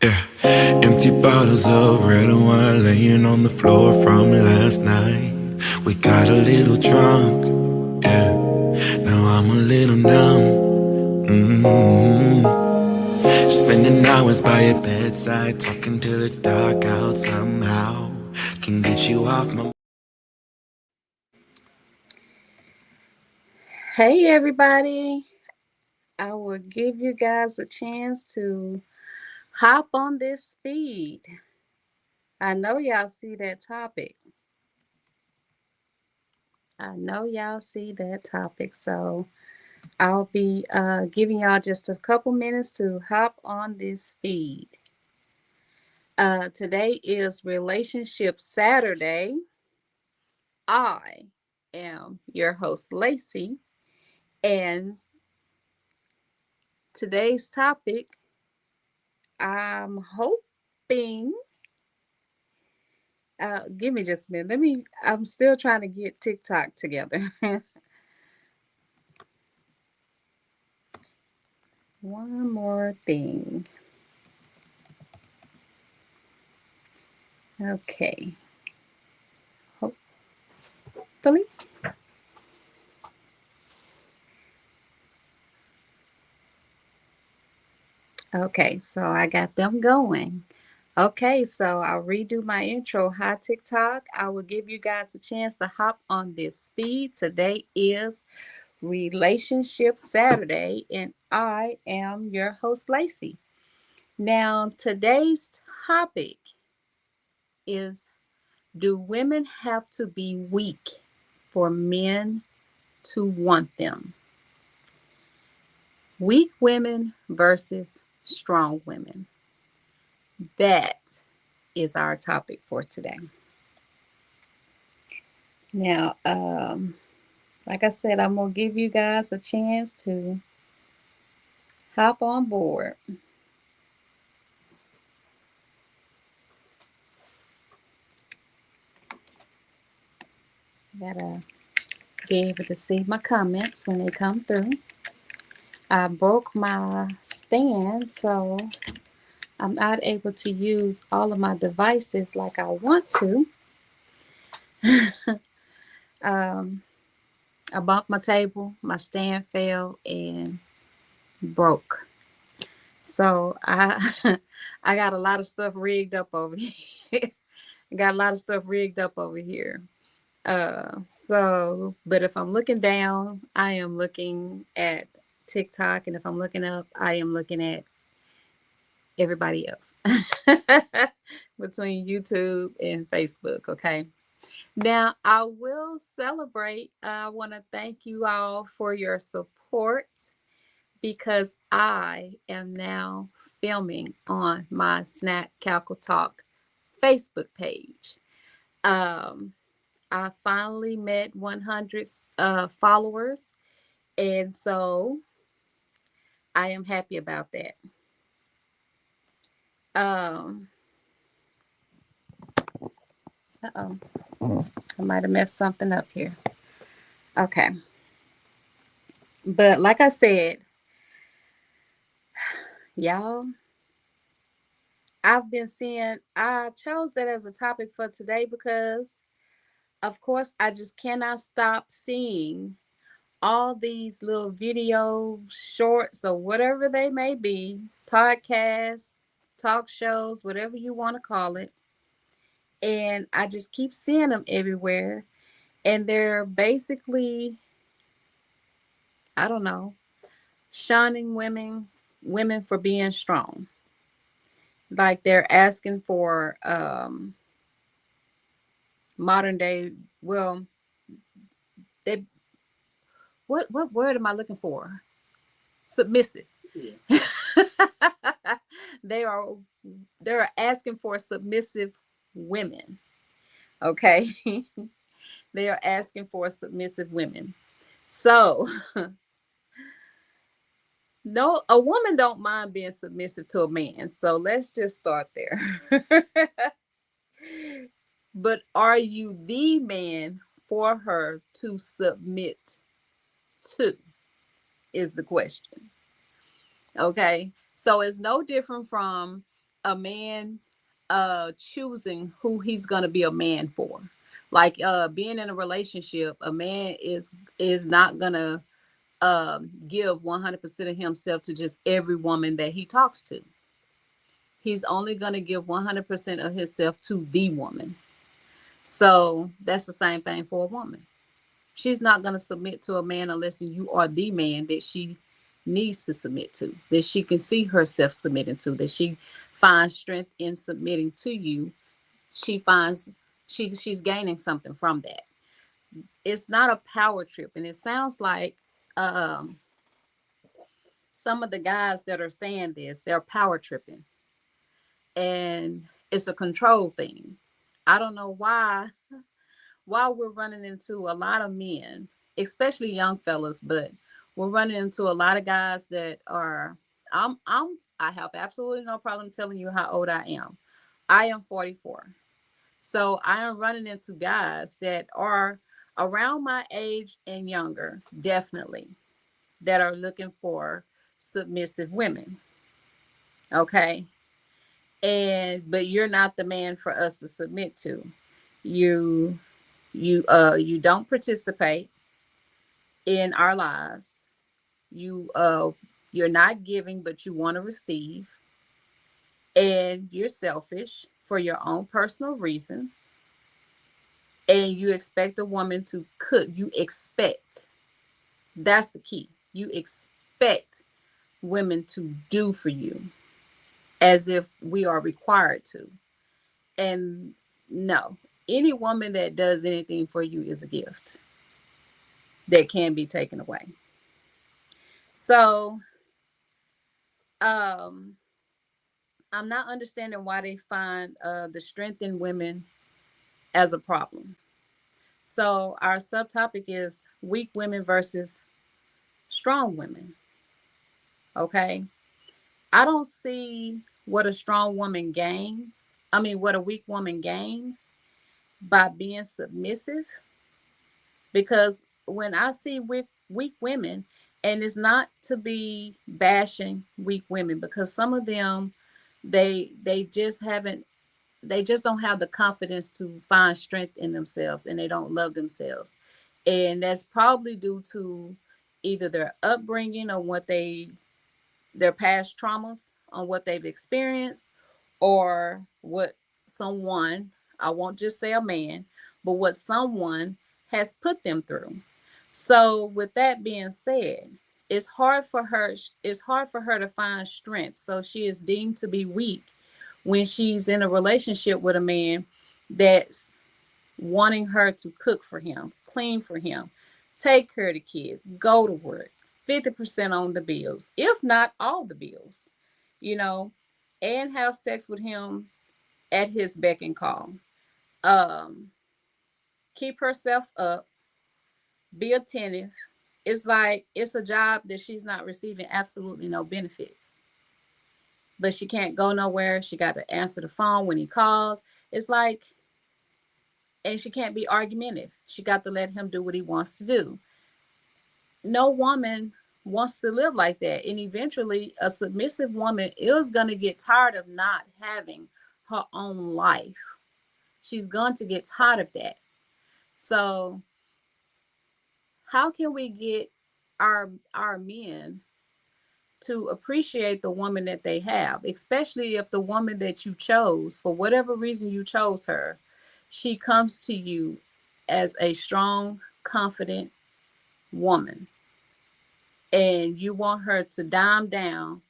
Yeah, empty bottles of red wine laying on the floor from last night. We got a little drunk, yeah. Now I'm a little numb. Spending hours by your bedside, talking till it's dark out somehow. Can get you off my. Hey everybody, I will give you guys a chance to hop on this feed. I know y'all see that topic. So I'll be giving y'all just a couple minutes to hop on this feed. Today is Relationship Saturday. I am your host, Lacey, and today's topic, I'm hoping give me just a minute. I'm still trying to get TikTok together. One more thing. Okay. Hopefully. Okay, so I got them going. Okay, so I'll redo my intro. Hi, TikTok. I will give you guys a chance to hop on this feed. Today is Relationship Saturday, and I am your host, Lacey. Now, today's topic is, do women have to be weak for men to want them? Weak women versus strong women. That is our topic for today. Now, like I said, I'm going to give you guys a chance to hop on board. Gotta be able to see my comments when they come through. I broke my stand, so I'm not able to use all of my devices like I want to. I bumped my table, my stand fell and broke. So I I got a lot of stuff rigged up over here. Got a lot of stuff rigged up over here. But if I'm looking down, I am looking at TikTok, and if I'm looking up, I am looking at everybody else between YouTube and Facebook. Okay. Now, I will celebrate. I want to thank you all for your support because I am now filming on my Snack Calco Talk Facebook page. Um, I finally met 100 followers, and so I am happy about that. Um, uh-oh, I might have messed something up here. Okay. But like I said, y'all, I chose that as a topic for today because, of course, I just cannot stop seeing all these little video shorts or whatever they may be, podcasts, talk shows, whatever you want to call it. And I just keep seeing them everywhere. And they're basically, I don't know, shunning women for being strong. Like they're asking for modern day, well, they what word am I looking for? Submissive. Yeah. they are they're asking for submissive women. Okay. They are asking for submissive women. So no, a woman don't mind being submissive to a man. So let's just start there. But are you the man for her to submit to? Is the question. Okay. So it's no different from a man choosing who he's going to be a man for. Like being in a relationship, a man is not going to give 100% of himself to just every woman that he talks to. He's only going to give 100% of himself to the woman. So that's the same thing for a woman. She's not going to submit to a man unless you are the man that she needs to submit to, that she can see herself submitting to, that she finds strength in submitting to you. She finds she's gaining something from that. It's not a power trip. And it sounds like um, some of the guys that are saying this, they're power tripping. And it's a control thing. I don't know why we're running into a lot of men, especially young fellas, but we're running into a lot of guys that are I have absolutely no problem telling you how old I am. I am 44. So I am running into guys that are around my age and younger, definitely, that are looking for submissive women. Okay. But you're not the man for us to submit to. You you don't participate in our lives. You're not giving, but you want to receive, and you're selfish for your own personal reasons, and you expect a woman to cook. You expect, that's the key, you expect women to do for you as if we are required to. And no, any woman that does anything for you is a gift that can be taken away. So um I'm not understanding why they find the strength in women as a problem. So our subtopic is weak women versus strong women. Okay. I don't see what a strong woman gains. I mean, what a weak woman gains by being submissive. Because when I see weak women, and it's not to be bashing weak women, because some of them they just haven't, they just don't have the confidence to find strength in themselves, and they don't love themselves. And that's probably due to either their upbringing or what their past traumas on what they've experienced, or what someone, I won't just say a man, but what someone has put them through. So with that being said, it's hard for her to find strength. So she is deemed to be weak when she's in a relationship with a man that's wanting her to cook for him, clean for him, take care of the kids, go to work, 50% on the bills, if not all the bills, you know, and have sex with him at his beck and call. Um, Keep herself up, be attentive. It's like it's a job that she's not receiving absolutely no benefits. But she can't go nowhere. She got to answer the phone when he calls. It's like, and she can't be argumentative. She got to let him do what he wants to do. No woman wants to live like that. And eventually, a submissive woman is going to get tired of not having her own life. She's going to get tired of that. So, how can we get our men to appreciate the woman that they have, especially if the woman that you chose, for whatever reason you chose her, she comes to you as a strong, confident woman, and you want her to dime down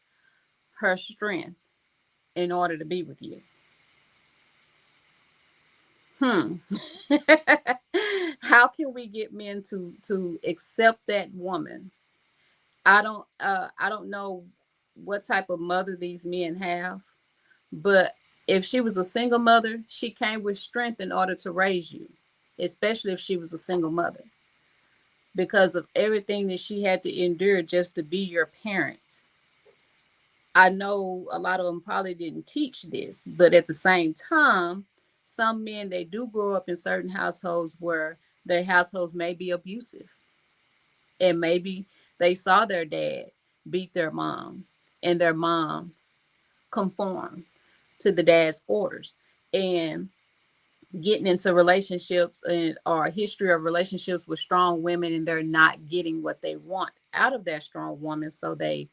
her strength in order to be with you. How can we get men to accept that woman? I don't know what type of mother these men have, but if she was a single mother, she came with strength in order to raise you, especially if she was a single mother, because of everything that she had to endure just to be your parent. I know a lot of them probably didn't teach this, but at the same time, some men, they do grow up in certain households where their households may be abusive, and maybe they saw their dad beat their mom, and their mom conformed. to the dad's orders, and getting into relationships and or a history of relationships with strong women, and they're not getting what they want out of that strong woman, so they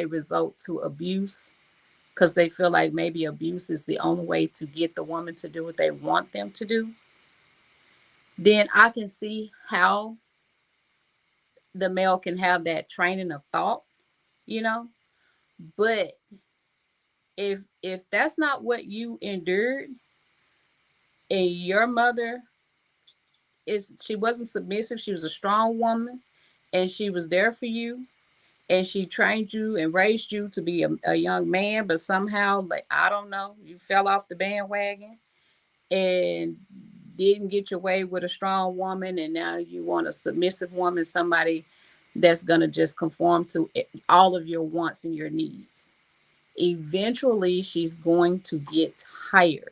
result to abuse because they feel like maybe abuse is the only way to get the woman to do what they want them to do. Then I can see how the male can have that training of thought, you know. But if that's not what you endured, and your mother she wasn't submissive, she was a strong woman, and she was there for you, and she trained you and raised you to be a young man, but somehow, like, I don't know, you fell off the bandwagon and didn't get your way with a strong woman, and now you want a submissive woman, somebody that's going to just conform to all of your wants and your needs. Eventually she's going to get tired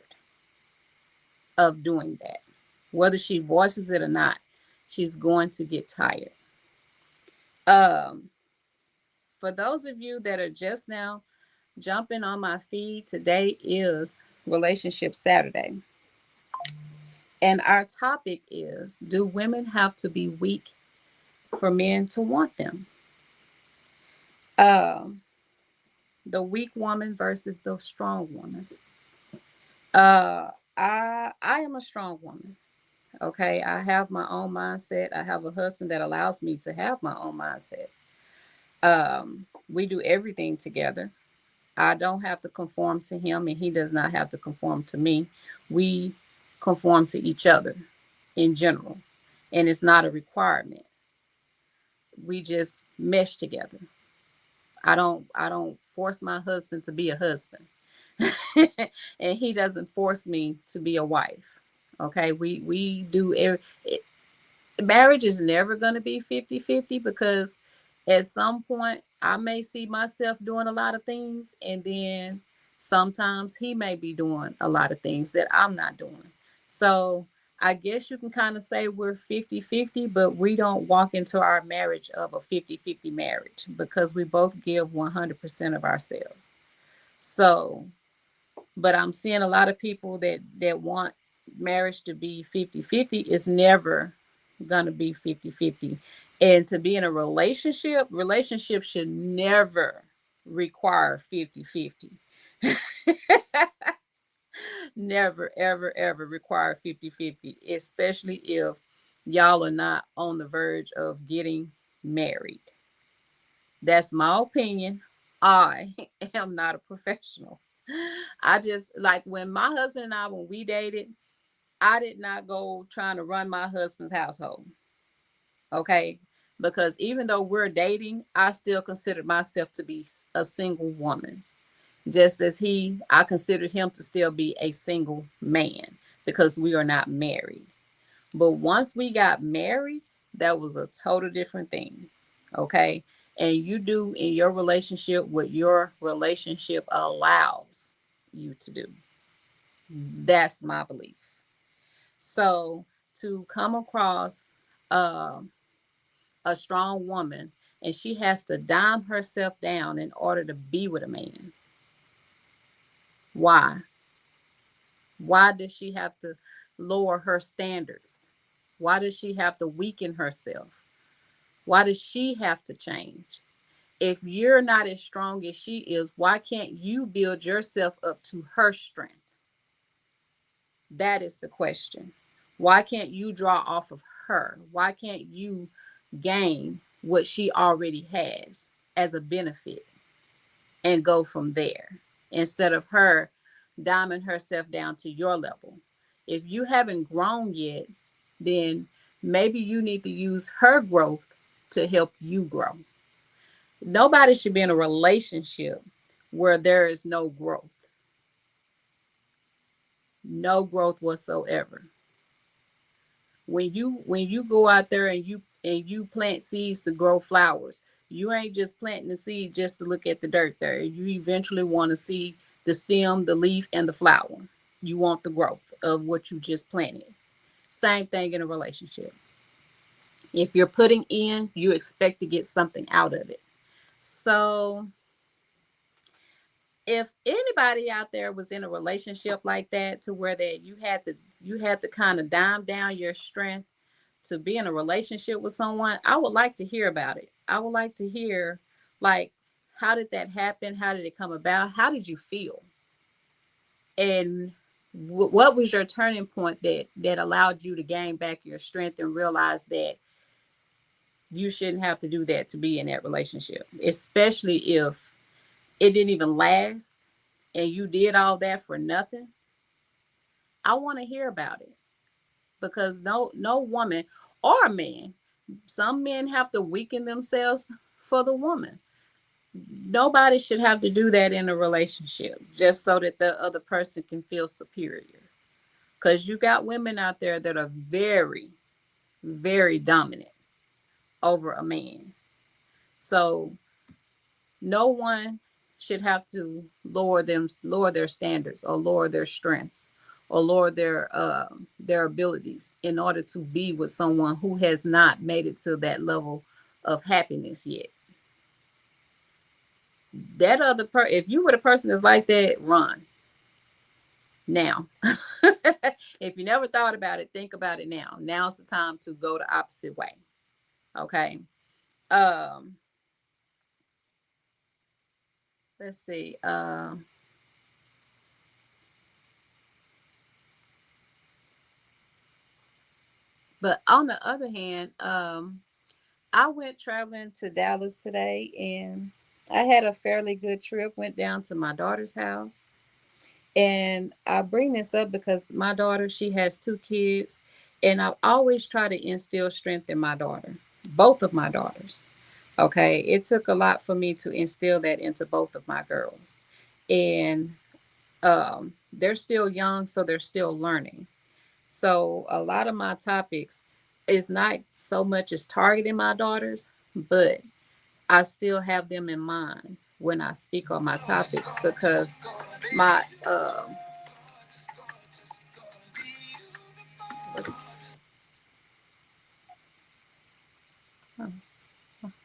of doing that. Whether she voices it or not, she's going to get tired. For those of you that are just now jumping on my feed, today is Relationship Saturday. And our topic is, do women have to be weak for men to want them? The weak woman versus the strong woman. I am a strong woman. Okay, I have my own mindset. I have a husband that allows me to have my own mindset. We do everything together. I don't have to conform to him, and he does not have to conform to me. We conform to each other in general, and it's not a requirement. We just mesh together. I don't force my husband to be a husband. And he doesn't force me to be a wife. Okay, we do marriage is never going to be 50-50, because at some point I may see myself doing a lot of things, and then sometimes he may be doing a lot of things that I'm not doing. So I guess you can kind of say we're 50-50, but we don't walk into our marriage of a 50-50 marriage, because we both give 100% of ourselves. So, but I'm seeing a lot of people that want marriage to be 50-50. It's never gonna be 50-50. And to be in a relationship should never require 50-50. Never, ever, ever require 50-50, especially if y'all are not on the verge of getting married. That's my opinion. I am not a professional. I just, like, when my husband and I, when we dated, I did not go trying to run my husband's household. Okay. Because even though we're dating, I still considered myself to be a single woman. Just as I considered him to still be a single man, because we are not married. But once we got married, that was a total different thing. Okay. And you do in your relationship what your relationship allows you to do. That's my belief. So to come across uh, a strong woman, and she has to dime herself down in order to be with a man. Why? Why does she have to lower her standards? Why does she have to weaken herself? Why does she have to change? If you're not as strong as she is, why can't you build yourself up to her strength? That is the question. Why can't you draw off of her? Why can't you gain what she already has as a benefit and go from there, instead of her diming herself down to your level? If you haven't grown yet, then maybe you need to use her growth to help you grow. Nobody should be in a relationship where there is no growth. No growth whatsoever. When you go out there and you plant seeds to grow flowers, you ain't just planting the seed just to look at the dirt there. You eventually want to see the stem, the leaf, and the flower. You want the growth of what you just planted. Same thing in a relationship. If you're putting in, you expect to get something out of it. So if anybody out there was in a relationship like that, to where that you had to kind of dime down your strength to be in a relationship with someone, I would like to hear about it. I would like to hear, like, how did that happen? How did it come about? How did you feel? And what was your turning point that allowed you to gain back your strength and realize that you shouldn't have to do that to be in that relationship, especially if it didn't even last and you did all that for nothing? I want to hear about it, because no woman or man, some men have to weaken themselves for the woman. Nobody should have to do that in a relationship just so that the other person can feel superior. Because you got women out there that are very, very dominant over a man. So no one should have to lower their standards, or lower their strengths, or lower their abilities in order to be with someone who has not made it to that level of happiness yet. That if you were the person that's like that, run now. If you never thought about it, think about it now. Now's the time to go the opposite way. Okay. Um, let's see. But on the other hand, I went traveling to Dallas today, and I had a fairly good trip. Went down to my daughter's house. And I bring this up because my daughter, she has two kids, and I always try to instill strength in my daughter, both of my daughters. Okay. It took a lot for me to instill that into both of my girls. And they're still young, so they're still learning. So a lot of my topics is not so much as targeting my daughters, but I still have them in mind when I speak on my topics, because my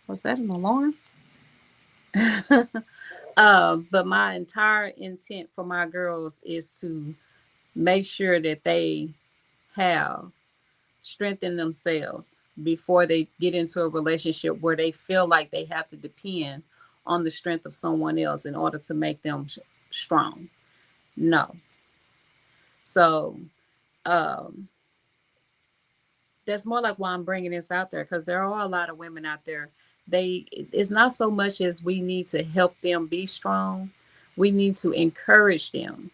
was that an alarm? But my entire intent for my girls is to make sure that they have strengthened themselves before they get into a relationship where they feel like they have to depend on the strength of someone else in order to make them strong. No. So um, that's more like why I'm bringing this out there, because there are a lot of women out there. It's not so much as we need to help them be strong. We need to encourage them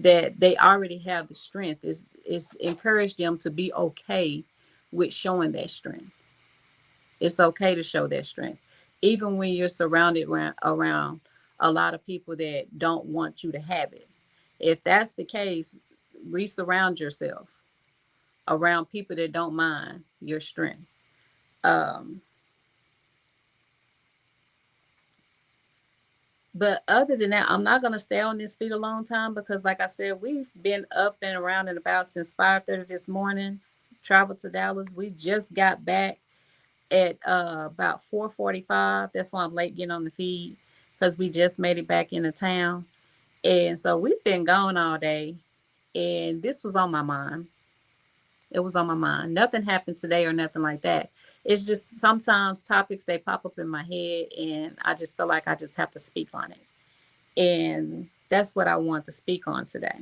that they already have the strength. Is encourage them to be okay with showing that strength. It's okay to show that strength, even when you're surrounded around a lot of people that don't want you to have it. If that's the case, resurround yourself around people that don't mind your strength. Um, but other than that, I'm not gonna stay on this feet a long time, because, like I said, we've been up and around and about since 5:30 this morning. Traveled to Dallas. We just got back at about 4:45. That's why I'm late getting on the feed, because we just made it back into town, and so we've been gone all day. And this was on my mind. It was on my mind. Nothing happened today or nothing like that. It's just sometimes topics, they pop up in my head, and I just feel like I just have to speak on it. And that's what I want to speak on today.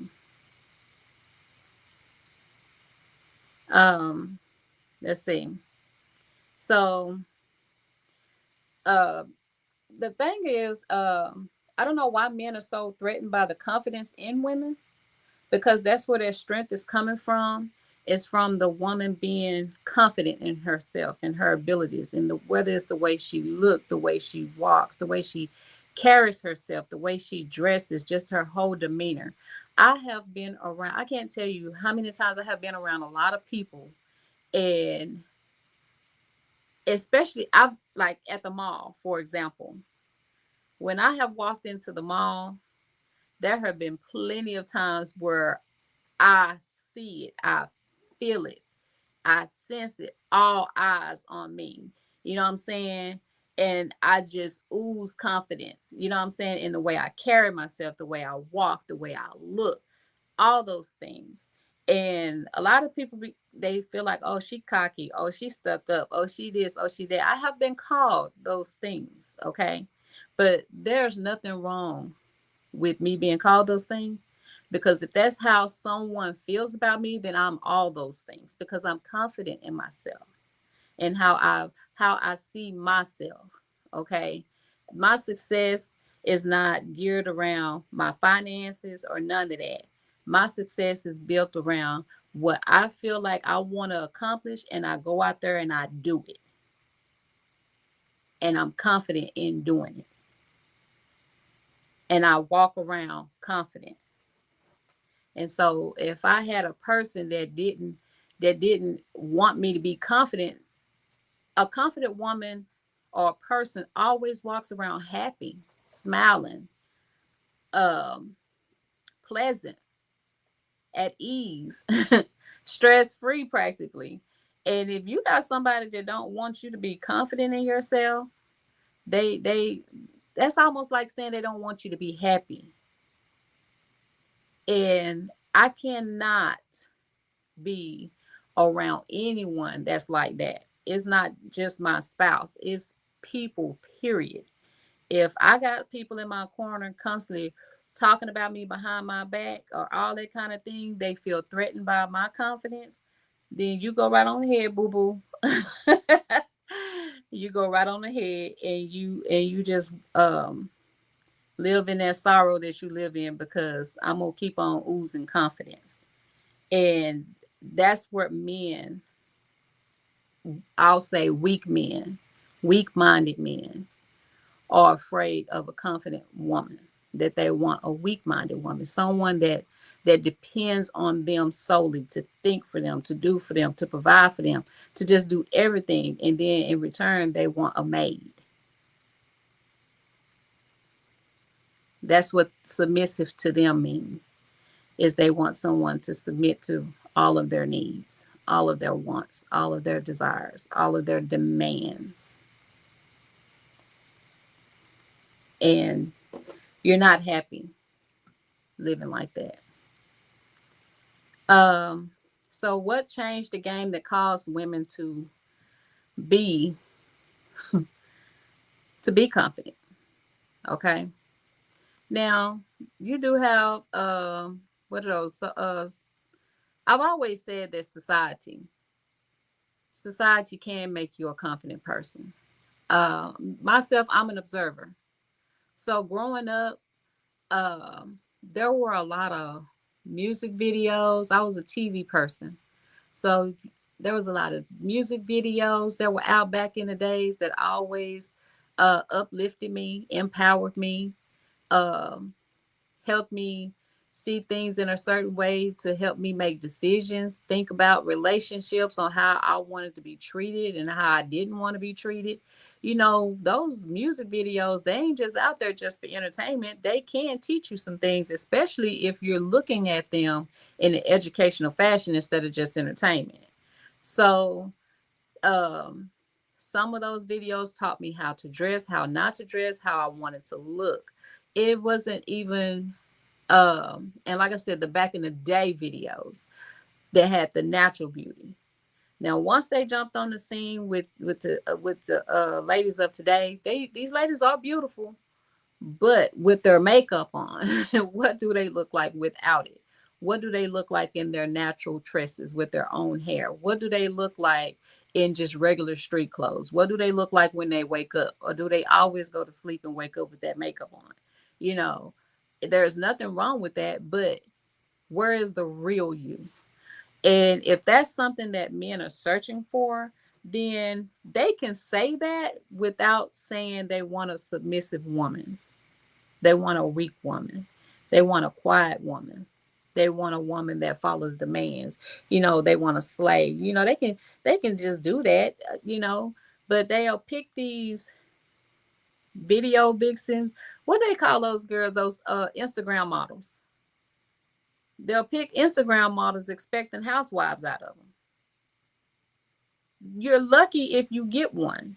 Um, let's see. So uh, the thing is, I don't know why men are so threatened by the confidence in women, because that's where their strength is coming from. It's from the woman being confident in herself and her abilities, and whether it's the way she looks, the way she walks, the way she carries herself, the way she dresses, just her whole demeanor. I have been around, I can't tell you how many times I have been around a lot of people, and especially I've, like, at the mall, for example, when I have walked into the mall, there have been plenty of times where I see it, I feel it, I sense it, all eyes on me. You know what I'm saying? and I just ooze confidence. You know what I'm saying? In the way I carry myself, the way I walk, the way I look, all those things. And a lot of people they feel like, oh, she cocky, oh, she stuck up, oh, she this, oh, she that. I have been called those things, okay? But there's nothing wrong with me being called those things, because if that's how someone feels about me, then I'm all those things, because I'm confident in myself and how I see myself. Okay. My success is not geared around my finances or none of that. My success is built around what I feel like I want to accomplish, and I go out there and I do it. And I'm confident in doing it. And I walk around confident. And so if I had a person that didn't want me to be confident, a confident woman or a person always walks around happy, smiling, um, pleasant, at ease, stress free practically. And if you got somebody that don't want you to be confident in yourself, they that's almost like saying they don't want you to be happy. And I cannot be around anyone that's like that. It's not just my spouse, it's people, period. If I got people in my corner constantly talking about me behind my back or all that kind of thing, they feel threatened by my confidence, then you go right on ahead, boo boo. You go right on ahead, and you just live in that sorrow that you live in, because I'm gonna keep on oozing confidence. And that's what men, I'll say weak minded men, are afraid of a confident woman, that they want a weak-minded woman, someone that depends on them solely to think for them, to do for them, to provide for them, to just do everything, and then in return they want a maid. That's what submissive to them means, is they want someone to submit to all of their needs, all of their wants, all of their desires, all of their demands. And you're not happy living like that. Um, so what changed the game that caused women be to be confident? Okay. Now you do have what are those? I've always said that society can make you a confident person. Myself, I'm an observer. So growing up, there were a lot of music videos. I was a TV person. So there was a lot of music videos that were out back in the days that always uplifted me, empowered me, um, helped me see things in a certain way, to help me make decisions, think about relationships, on how I wanted to be treated and how I didn't want to be treated. You know, those music videos, they ain't just out there just for entertainment. They can teach you some things, especially if you're looking at them in an educational fashion instead of just entertainment. So, um, some of those videos taught me how to dress, how not to dress, how I wanted to look. It wasn't even and like I said, the back in the day videos that had the natural beauty. Now, once they jumped on the scene with the ladies of today, these ladies are beautiful, but with their makeup on, what do they look like without it? What do they look like in their natural tresses with their own hair? What do they look like in just regular street clothes? What do they look like when they wake up? Or do they always go to sleep and wake up with that makeup on? You know, there's nothing wrong with that, but where is the real you? And if that's something that men are searching for, then they can say that without saying they want a submissive woman. They want a weak woman. They want a quiet woman. They want a woman that follows demands. You know, they want a slave. You know, they can just do that, but they'll pick these video vixens. What they call those girls, those Instagram models. They'll pick Instagram models expecting housewives out of them. You're lucky if you get one.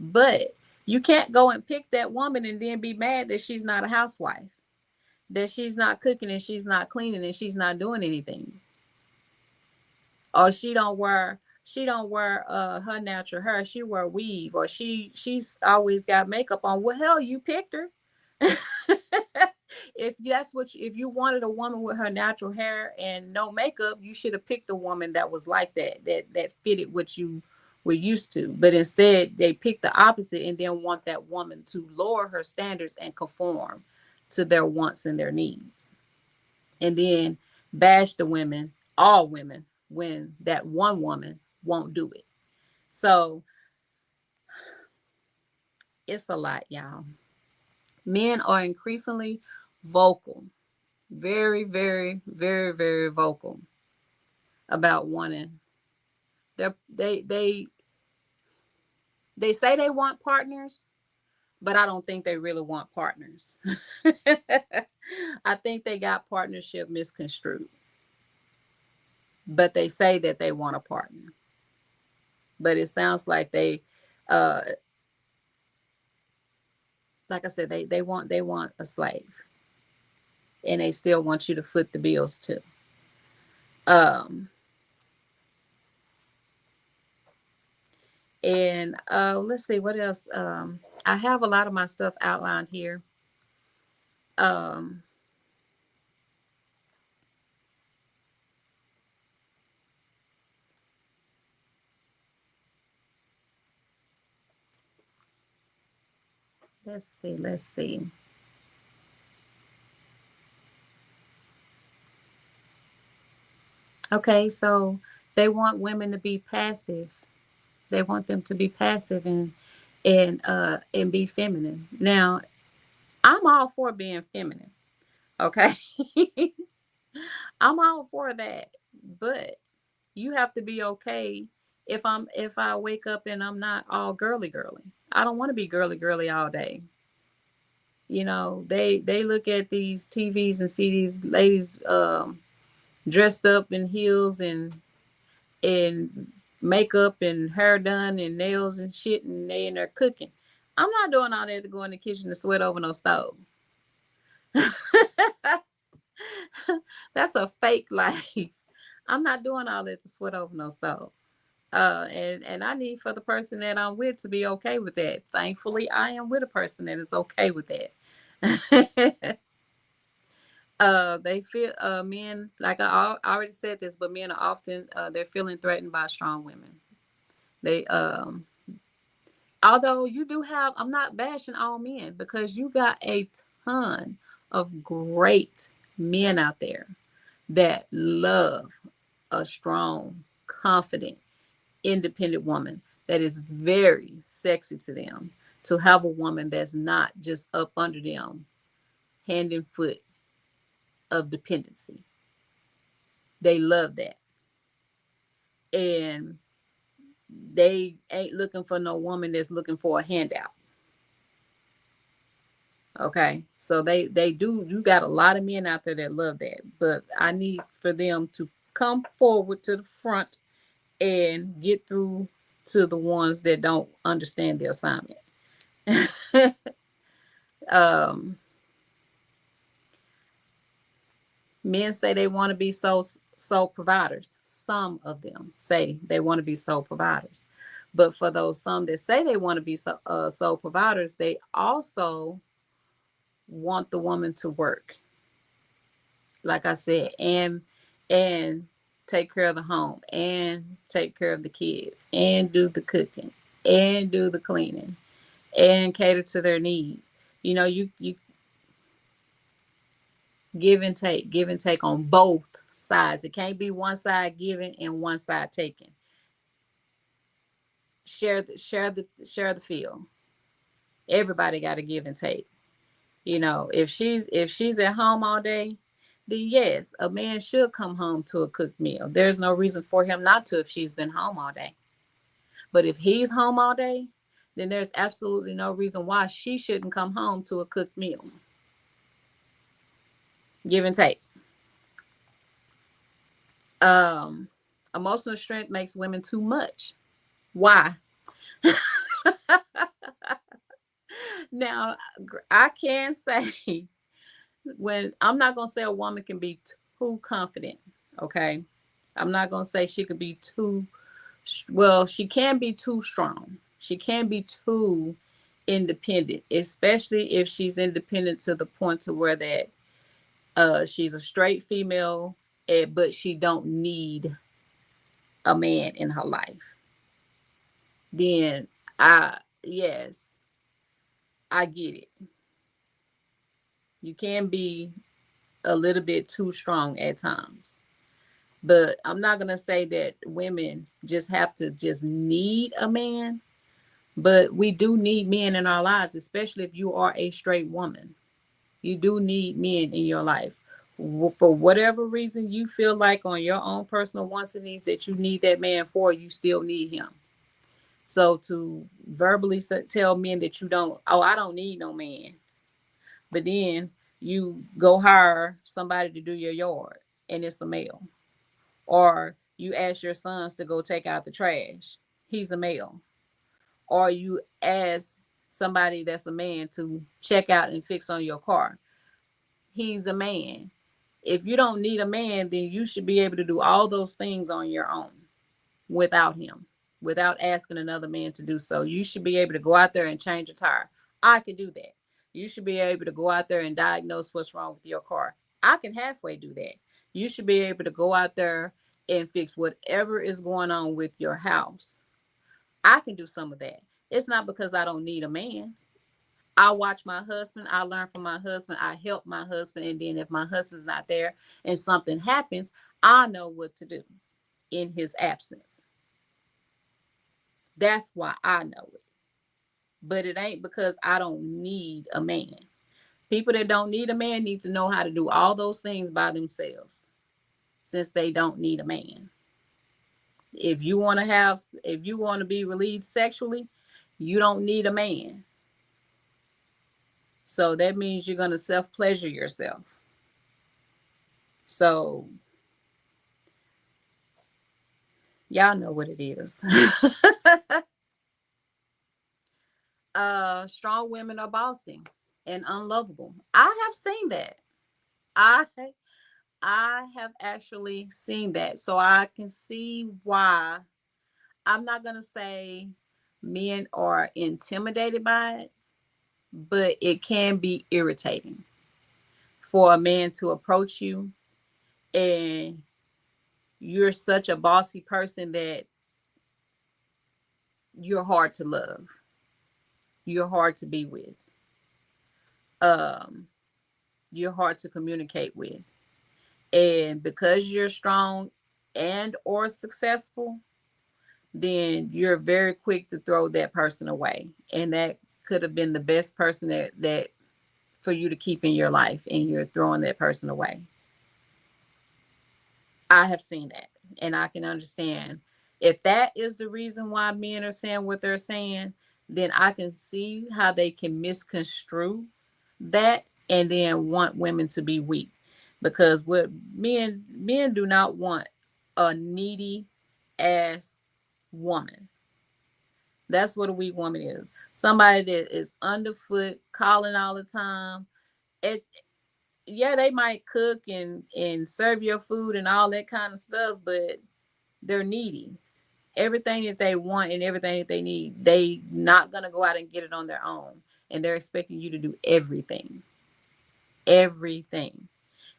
But you can't go and pick that woman and then be mad that she's not a housewife, that she's not cooking and she's not cleaning and she's not doing anything, or she don't wear her natural hair, she wear weave, or she's always got makeup on. Well, hell, you picked her. If you wanted a woman with her natural hair and no makeup, you should have picked a woman that was like that fitted what you were used to. But instead, they pick the opposite and then want that woman to lower her standards and conform to their wants and their needs, and then bash the women, all women, when that one woman won't do it. So it's a lot, y'all. Men are increasingly vocal, very, very, very, very vocal about wanting. They they say they want partners, but I don't think they really want partners. I think they got partnership misconstrued. But they say that they want a partner. But it sounds like they uh like I said, they want a slave. And they still want you to foot the bills too. Um and let's see what else. I have a lot of my stuff outlined here. Um let's see. Okay, so they want women to be passive. They want them to be passive and be feminine. Now, I'm all for being feminine. Okay. I'm all for that. But you have to be okay if I wake up and I'm not all girly girly. I don't want to be girly girly all day. They look at these TVs and see these ladies dressed up in heels and makeup and hair done and nails and shit, and they in there cooking. I'm not doing all that to go in the kitchen to sweat over no stove. That's a fake life. I'm not doing all that to sweat over no stove. And I need for the person that I'm with to be okay with that. Thankfully, I am with a person that is okay with that. They feel men, like I already said this, but men are often they're feeling threatened by strong women. They although you do have, I'm not bashing all men, because you got a ton of great men out there that love a strong, confident, independent woman that is very sexy to them, to have a woman that's not just up under them, hand and foot of dependency. They love that. And they ain't looking for no woman that's looking for a handout. Okay. So they do, you got a lot of men out there that love that. But I need for them to come forward to the front and get through to the ones that don't understand the assignment. um Men say they want to be sole providers. Some of them say they want to be sole providers. But for those some that say they want to be sole providers, they also want the woman to work, like I said, and take care of the home and take care of the kids and do the cooking and do the cleaning and cater to their needs. You give and take on both sides. It can't be one side giving and one side taking. Share the field. Everybody got to give and take. If she's at home all day, then yes, a man should come home to a cooked meal. There's no reason for him not to if she's been home all day. But if he's home all day, then there's absolutely no reason why she shouldn't come home to a cooked meal. Give and take. Emotional strength makes women too much. Why? Now, I can say when I'm not gonna say a woman can be too confident. Okay, I'm not gonna say she could be too. Well, she can be too strong. She can be too independent, especially if she's independent to the point to where that she's a straight female, but she don't need a man in her life. Then yes, I get it. You can be a little bit too strong at times. But I'm not going to say that women just have to just need a man, but we do need men in our lives, especially if you are a straight woman. You do need men in your life. For whatever reason you feel like on your own personal wants and needs that you need that man for, you still need him. So to verbally tell men that you don't, oh, I don't need no man, but then you go hire somebody to do your yard and it's a male, or you ask your sons to go take out the trash, he's a male, or you ask somebody that's a man to check out and fix on your car, he's a man. If you don't need a man, then you should be able to do all those things on your own without him, without asking another man to do so. You should be able to go out there and change a tire. I could do that. You should be able to go out there and diagnose what's wrong with your car. I can halfway do that. You should be able to go out there and fix whatever is going on with your house. I can do some of that. It's not because I don't need a man. I watch my husband. I learn from my husband. I help my husband. And then if my husband's not there and something happens, I know what to do in his absence. That's why I know it. But it ain't because I don't need a man. People that don't need a man need to know how to do all those things by themselves, since they don't need a man. If you want to be relieved sexually, you don't need a man. So that means you're going to self-pleasure yourself. So y'all know what it is. Strong women are bossy and unlovable. I have seen that. I I have actually seen that. So I can see why. I'm not going to say men are intimidated by it, but it can be irritating for a man to approach you and you're such a bossy person that you're hard to love. You're hard to be with. Um, you're hard to communicate with. And because you're strong and or successful, then you're very quick to throw that person away. And that could have been the best person that for you to keep in your life, and you're throwing that person away. I have seen that, and I can understand if that is the reason why men are saying what they're saying, then I can see how they can misconstrue that and then want women to be weak. Because what men do not want a needy ass woman. That's what a weak woman is. Somebody that is underfoot, calling all the time. It Yeah, they might cook and serve your food and all that kind of stuff, but they're needy. Everything that they want and everything that they need, they not gonna go out and get it on their own. And they're expecting you to do everything. Everything.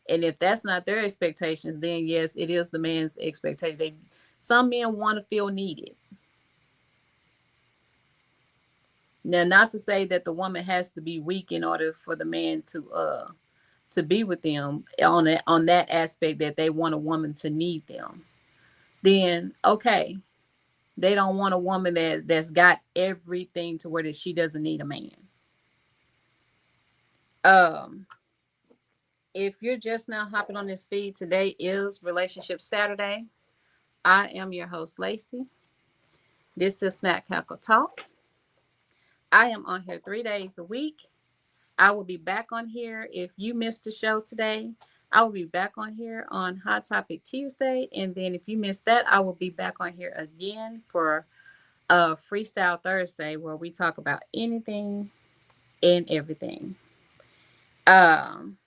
And if that's not their expectations, then yes, it is the man's expectation. Some men want to feel needed. Now, not to say that the woman has to be weak in order for the man to be with them on that aspect that they want a woman to need them. Then okay, they don't want a woman that's got everything to where that she doesn't need a man. Um, if you're just now hopping on this feed, today is Relationship Saturday. I am your host, Lacey. This is Snack Cackle Talk. I am on here 3 days a week. I will be back on here. If you missed the show today, I will be back on here on Hot Topic Tuesday. And then if you missed that, I will be back on here again for Freestyle Thursday, where we talk about anything and everything. Um,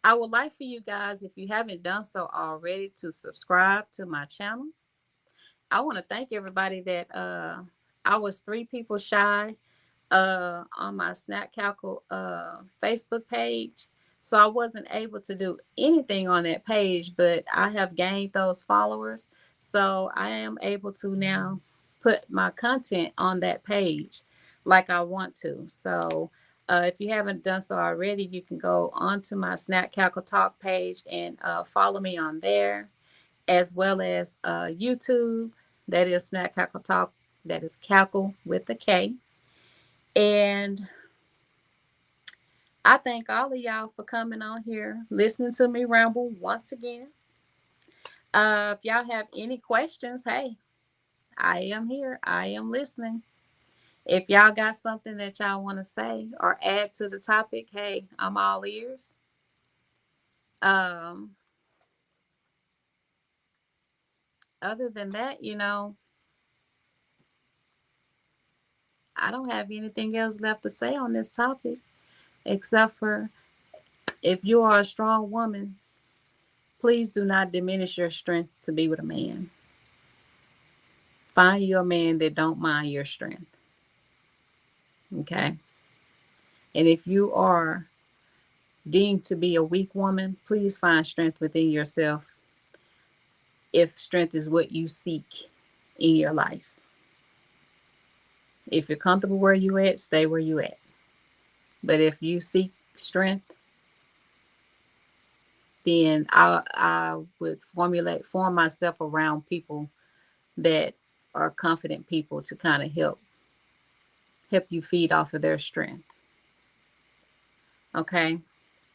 I would like for you guys, if you haven't done so already, to subscribe to my channel. I want to thank everybody that I was 3 people shy on my Snack Cackle Facebook page. So I wasn't able to do anything on that page, but I have gained those followers. So I am able to now put my content on that page like I want to. So if you haven't done so already, you can go onto my Snack Cackle Talk page and follow me on there, as well as YouTube. That is Snack Cackle Talk. That is Cackle with a K. And I thank all of y'all for coming on here, listening to me ramble once again. If y'all have any questions, hey, I am here. I am listening. If y'all got something that y'all want to say or add to the topic, hey, I'm all ears. Other than that, I don't have anything else left to say on this topic, except for if you are a strong woman, please do not diminish your strength to be with a man. Find you a man that don't mind your strength. Okay? And if you are deemed to be a weak woman, please find strength within yourself if strength is what you seek in your life. If you're comfortable where you at, stay where you at. But if you seek strength, then I would form myself around people that are confident people to kind of help you feed off of their strength. Okay?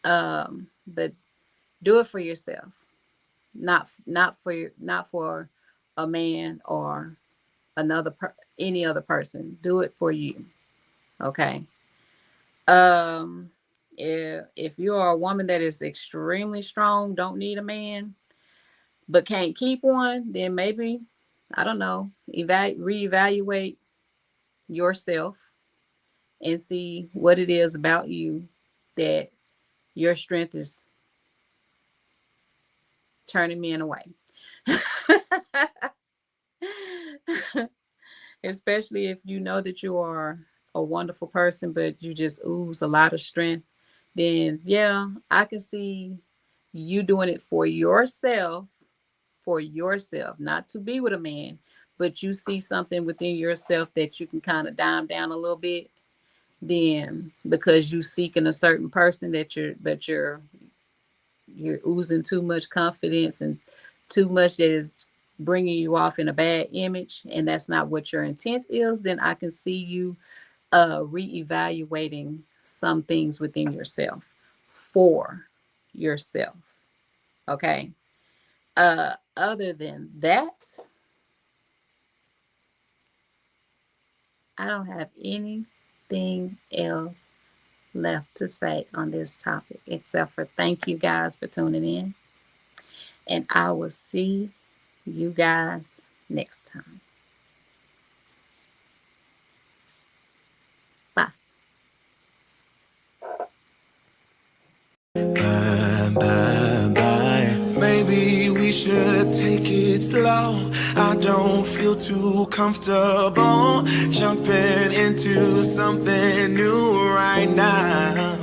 But do it for yourself, not for a man or any other person. Do it for you. Okay? If you are a woman that is extremely strong, don't need a man, but can't keep one, then maybe, I don't know, reevaluate yourself and see what it is about you that your strength is turning men away. Especially if you know that you are a wonderful person, but you just ooze a lot of strength, then yeah, I can see you doing it for yourself, not to be with a man, but you see something within yourself that you can kind of dime down a little bit, then because you seeking a certain person that you're oozing too much confidence and too much that is bringing you off in a bad image, and that's not what your intent is, then I can see you reevaluating some things within yourself for yourself. Okay. Other than that, I don't have anything else left to say on this topic, except for thank you guys for tuning in. And I will see you guys next time. Bye. Bye, bye, bye. Maybe we should take it slow. I don't feel too comfortable jumping into something new right now.